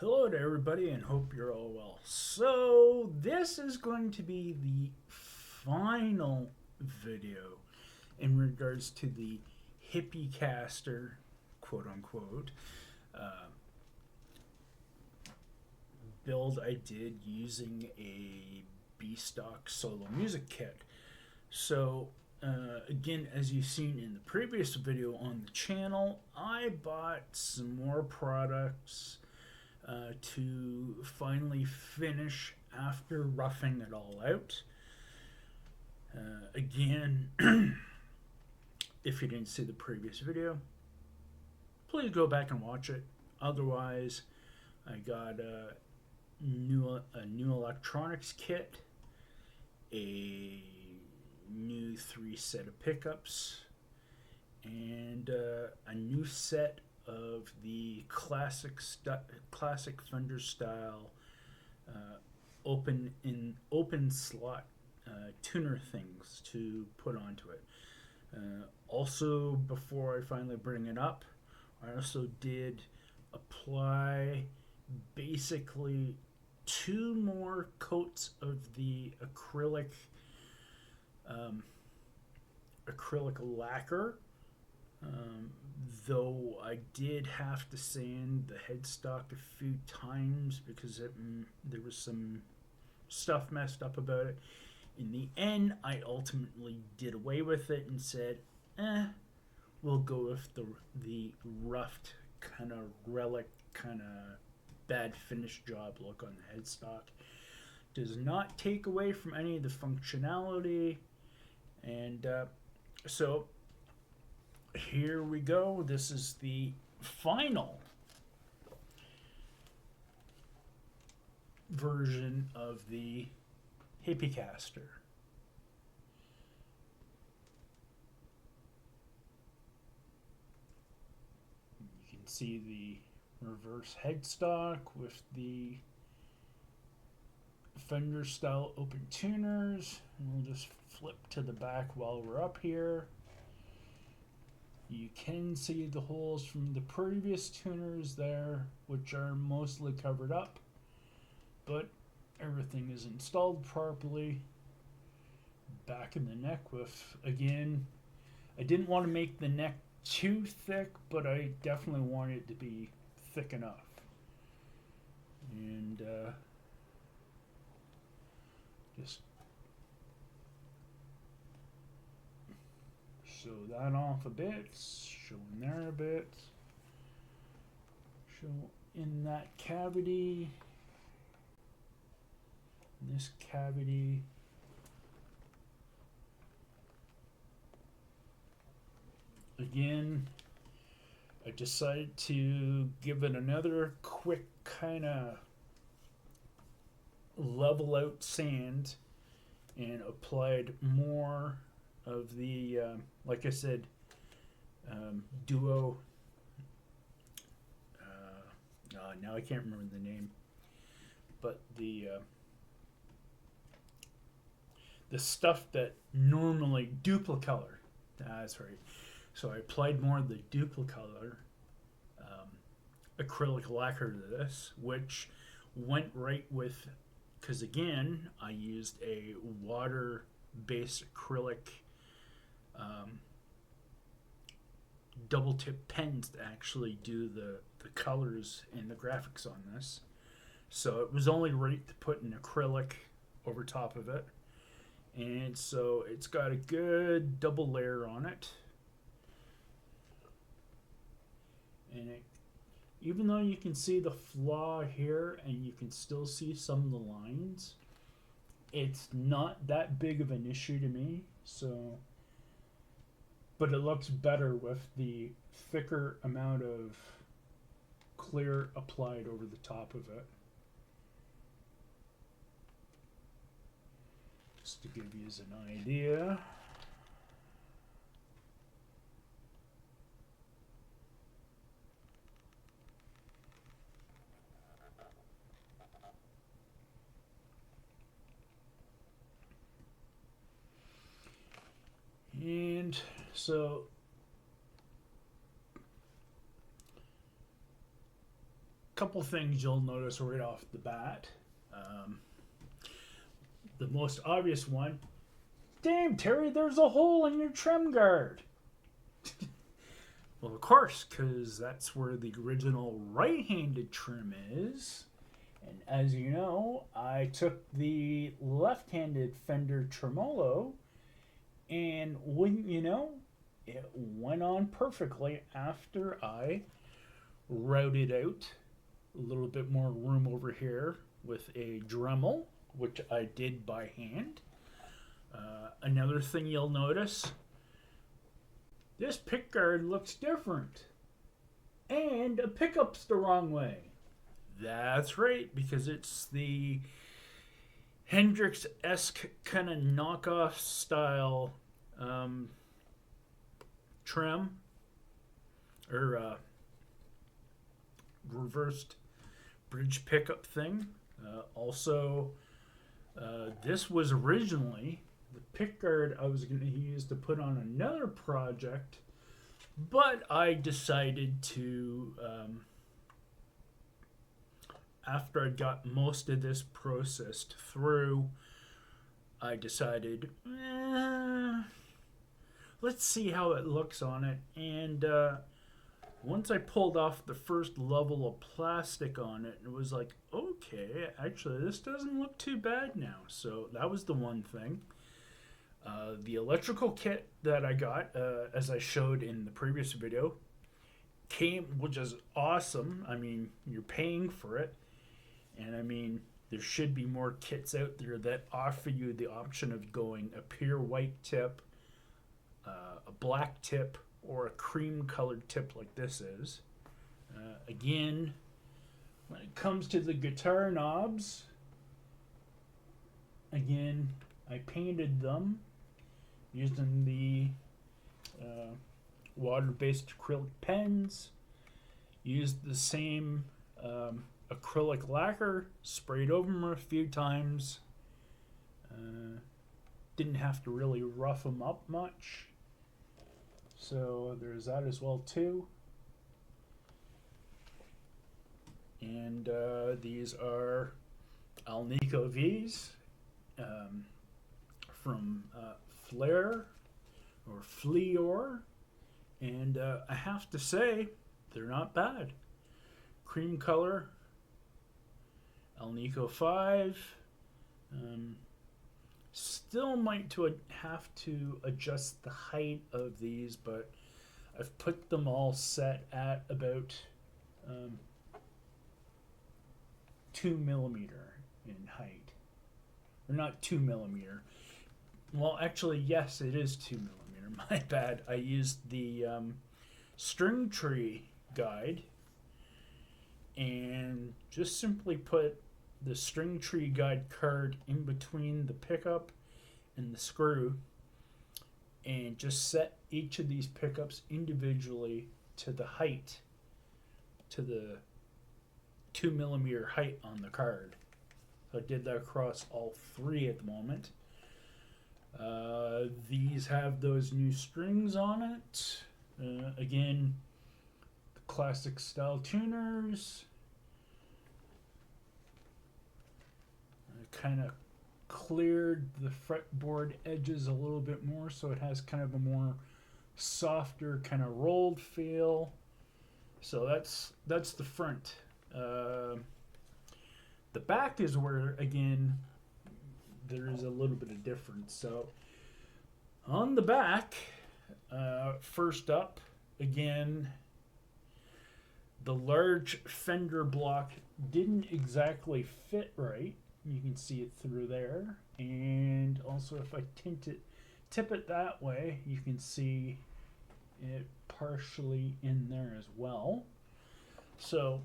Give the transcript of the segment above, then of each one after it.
Hello to everybody and hope you're all well. So, this is going to be the final video in regards to the Hippycaster, quote unquote, uh, build I did using a B-stock solo music kit. So, again, as you've seen in the previous video on the channel, I bought some more products to finally finish after roughing it all out. Again, if you didn't see the previous video, please go back and watch it. Otherwise, I got a new electronics kit, a new 3 set of pickups, and a new set of the classic Fender style open slot tuner things to put onto it. Also, before I finally bring it up, I also did apply basically 2 more coats of the acrylic lacquer. Though I did have to sand the headstock a few times because there was some stuff messed up about it. In the end, I ultimately did away with it and said, we'll go with the roughed kind of relic, kind of bad finish job look on the headstock. Does not take away from any of the functionality. And so here we go. This is the final version of the Hippycaster. You can see the reverse headstock with the Fender style open tuners. And we'll just flip to the back while we're up here. You can see the holes from the previous tuners there, which are mostly covered up, but everything is installed properly. Back in the neck with, again, I didn't want to make the neck too thick, but I definitely wanted it to be thick enough. And just show that off a bit, show in there a bit, show in that cavity, this cavity. Again, I decided to give it another quick kind of level out sand and applied more of the like I said, duo, now I can't remember the name, but the stuff that normally duplicolor, that's right. So I applied more of the duplicolor acrylic lacquer to this, which went right with, because again I used a water based acrylic double tip pens to actually do the colors and the graphics on this. So it was only right to put an acrylic over top of it. And so it's got a good double layer on it. And it, even though you can see the flaw here and you can still see some of the lines, it's not that big of an issue to me. So, but it looks better with the thicker amount of clear applied over the top of it. Just to give you an idea. And so couple things you'll notice right off the bat. The most obvious one, damn, Terry, there's a hole in your trim guard. Well, of course, because that's where the original right-handed trim is. And as you know, I took the left-handed Fender tremolo, and wouldn't you know, it went on perfectly after I routed out a little bit more room over here with a Dremel, which I did by hand. Another thing you'll notice, this pickguard looks different. And a pickup's the wrong way. That's right, because it's the Hendrix-esque kind of knockoff style trim, or reversed bridge pickup thing. This was originally the pickguard I was going to use to put on another project, but I decided to, after I got most of this processed through, I decided, let's see how it looks on it. And once I pulled off the first level of plastic on it, it was like, okay, actually this doesn't look too bad now. So that was the one thing. The electrical kit that I got, as I showed in the previous video, came, which is awesome. I mean, you're paying for it. And I mean, there should be more kits out there that offer you the option of going a pure white tip, a black tip, or a cream colored tip like this is. Again, when it comes to the guitar knobs, again, I painted them using the water-based acrylic pens, used the same acrylic lacquer, sprayed over them a few times, didn't have to really rough them up much. So there's that as well too. And these are Alnico V's from Flair or Fleor, and I have to say they're not bad. Cream color, Alnico 5. Still might have to adjust the height of these, but I've put them all set at about 2 millimeter in height. Or not 2 millimeter. Well, actually, yes, it is 2 millimeter. My bad. I used the string tree guide and just simply put the string tree guide card in between the pickup and the screw, and just set each of these pickups individually to the height, to the 2 millimeter height on the card. So I did that across all three at the moment. These have those new strings on it. Again, the classic style tuners. Kind of cleared the fretboard edges a little bit more, so it has kind of a more softer kind of rolled feel. So that's the front. The back is where, again, there is a little bit of difference. So on the back, first up, again, the large fender block didn't exactly fit right. You can see it through there, and also if I tip it that way, you can see it partially in there as well. So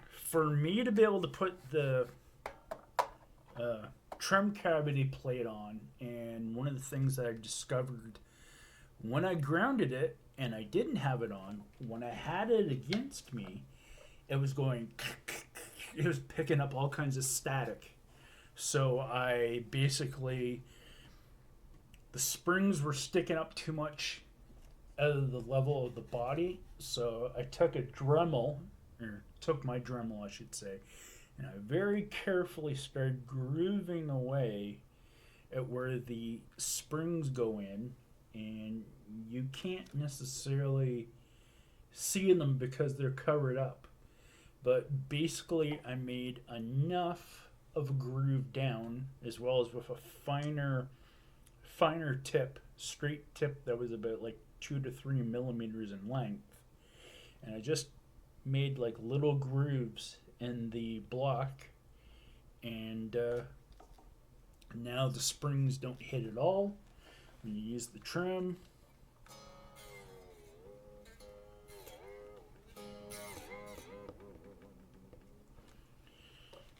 for me to be able to put the trim cavity plate on, and one of the things that I discovered when I grounded it and I didn't have it on, when I had it against me, it was going it was picking up all kinds of static. So I basically, the springs were sticking up too much out of the level of the body. So I took a Dremel or took my Dremel, I should say, and I very carefully started grooving away at where the springs go in, and you can't necessarily see them because they're covered up. But basically, I made enough of a groove down, as well as with a finer tip, straight tip that was about like 2 to 3 millimeters in length, and I just made like little grooves in the block, and now the springs don't hit at all when you use the trim.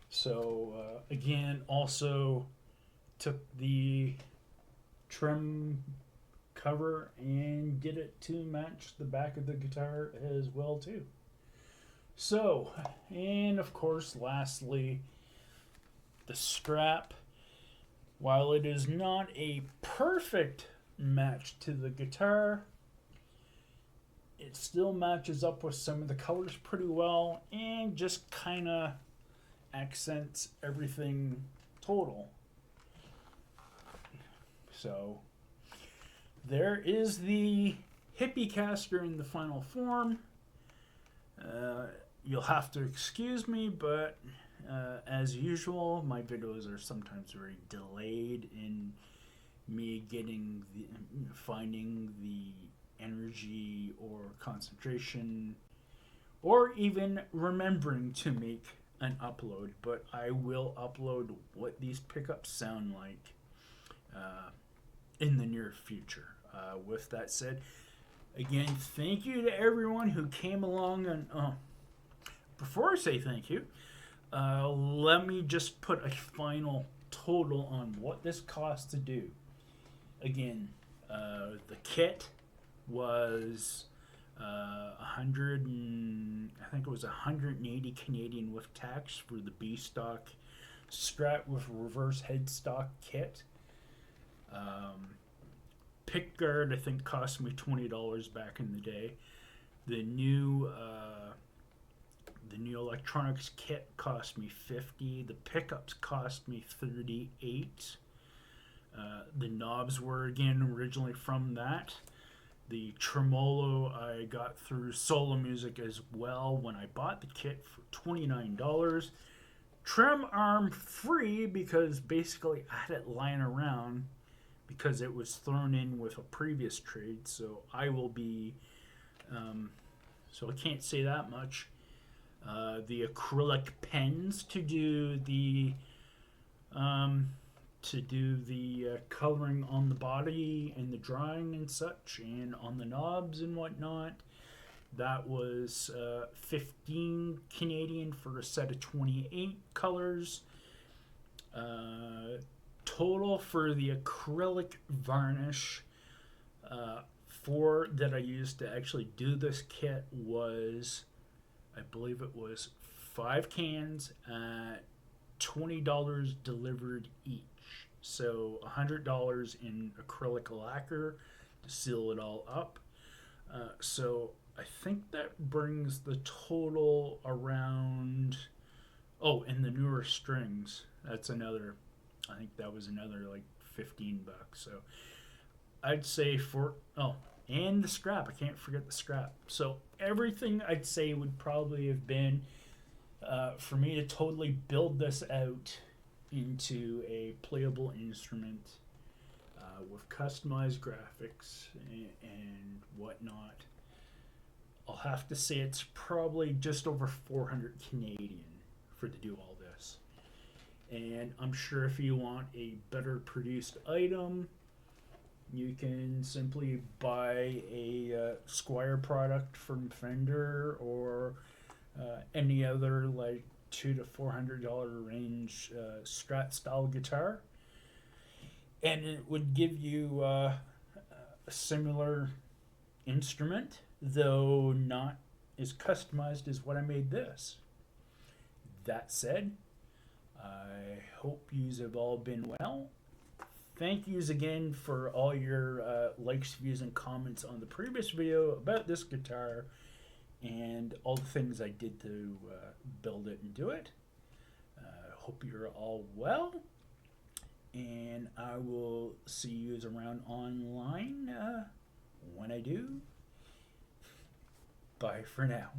So again, also took the trim cover and did it to match the back of the guitar as well too. So, and of course, lastly, the strap. While it is not a perfect match to the guitar, it still matches up with some of the colors pretty well and just kind of accents everything total. So there is the Hippycaster in the final form. You'll have to excuse me, but as usual, my videos are sometimes very delayed in me finding the energy or concentration or even remembering to make an upload. But I will upload what these pickups sound like in the near future. With that said, again, thank you to everyone who came along. And before I say thank you, let me just put a final total on what this cost to do. Again, the kit was I think it was 180 Canadian with tax for the B stock strap with reverse headstock kit. Pick guard I think cost me $20 back in the day. The new electronics kit cost me $50. The pickups cost me $38. The knobs were again originally from that. The tremolo I got through Solo Music as well when I bought the kit for $29. Trim arm free because basically I had it lying around because it was thrown in with a previous trade. So I will be, so I can't say that much. The acrylic pens to do the coloring on the body and the drawing and such, and on the knobs and whatnot. That was 15 Canadian for a set of 28 colors. Total for the acrylic varnish that I used to actually do this kit was, I believe it was 5 cans at $20 delivered each. So $100 in acrylic lacquer to seal it all up. So I think that brings the total around. Oh, and the newer strings. That's another. I think that was another like $15. So I'd say and the scrap. I can't forget the scrap. So everything I'd say would probably have been for me to totally build this out into a playable instrument with customized graphics and whatnot. I'll have to say it's probably just over 400 Canadian for to do all this. And I'm sure if you want a better produced item, you can simply buy a Squire product from Fender or any other like $200 to $400 range Strat style guitar, and it would give you a similar instrument, though not as customized as what I made this. That said, I hope yous have all been well. Thank yous again for all your likes, views, and comments on the previous video about this guitar. and all the things I did to build it and do it. Hope you're all well, and I will see you around online when I do. Bye for now.